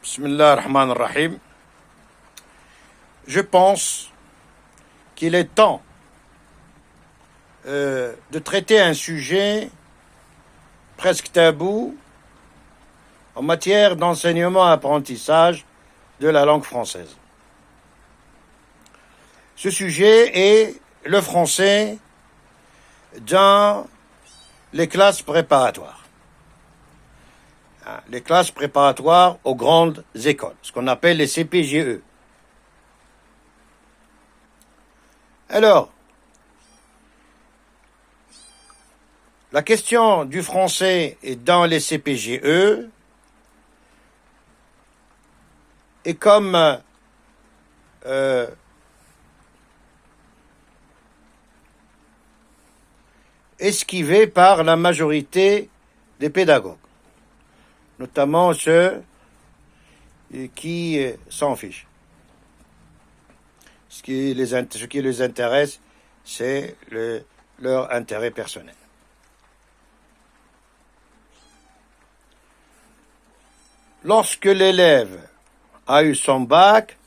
Bismillah ar-Rahman ar-Rahim. Je pense qu'il est temps de traiter un sujet presque tabou en matière d'enseignement-apprentissage de la langue française. Ce sujet est le français dans les classes préparatoires. Les classes préparatoires aux grandes écoles, ce qu'on appelle les CPGE. Alors, la question du français dans les CPGE est comme esquivée par la majorité des pédagogues, notamment ceux qui s'en fichent. Ce qui les intéresse, c'est leur intérêt personnel. Lorsque l'élève a eu son bac,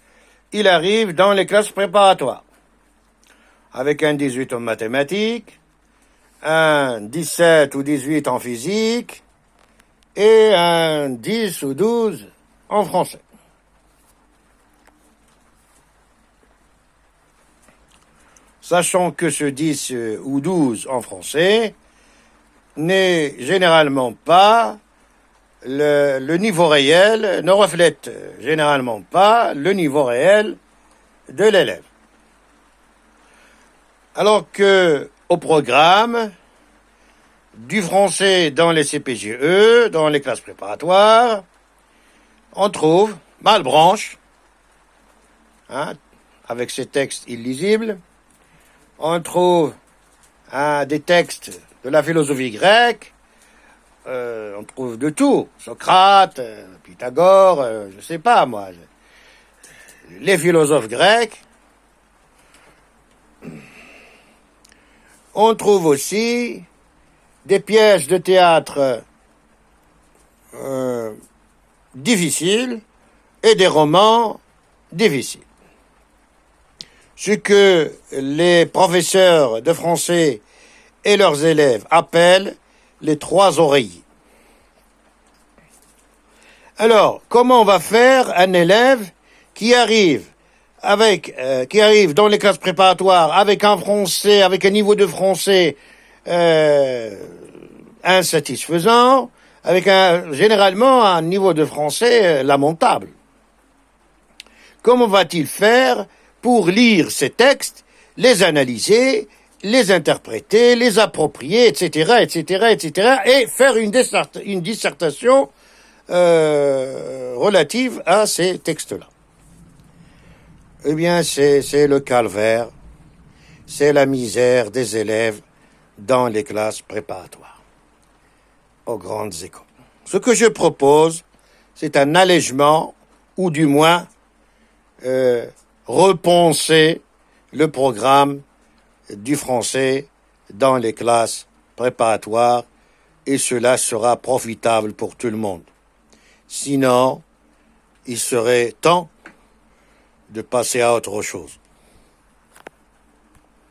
il arrive dans les classes préparatoires, avec un 18 en mathématiques, un 17 ou 18 en physique, et un 10 ou 12 en français. Sachant que ce 10 ou 12 en français n'est généralement pas le niveau réel, ne reflète généralement pas le niveau réel de l'élève. Alors que au programme du français dans les CPGE, dans les classes préparatoires, on trouve Malebranche, avec ses textes illisibles. On trouve des textes de la philosophie grecque. On trouve de tout. Socrate, Pythagore, je sais pas moi. Les philosophes grecs. On trouve aussi des pièces de théâtre difficiles et des romans difficiles. Ce que les professeurs de français et leurs élèves appellent les trois oreillers. Alors, comment on va faire un élève qui arrive dans les classes préparatoires avec un français, avec un niveau de français insatisfaisant, avec généralement un niveau de français lamentable? Comment va-t-il faire pour lire ces textes, les analyser, les interpréter, les approprier, etc., etc., etc., et faire une dissertation relative à ces textes-là? Eh bien, c'est le calvaire, c'est la misère des élèves dans les classes préparatoires, aux grandes écoles. Ce que je propose, c'est un allègement, ou du moins repenser le programme du français dans les classes préparatoires, et cela sera profitable pour tout le monde. Sinon, il serait temps de passer à autre chose.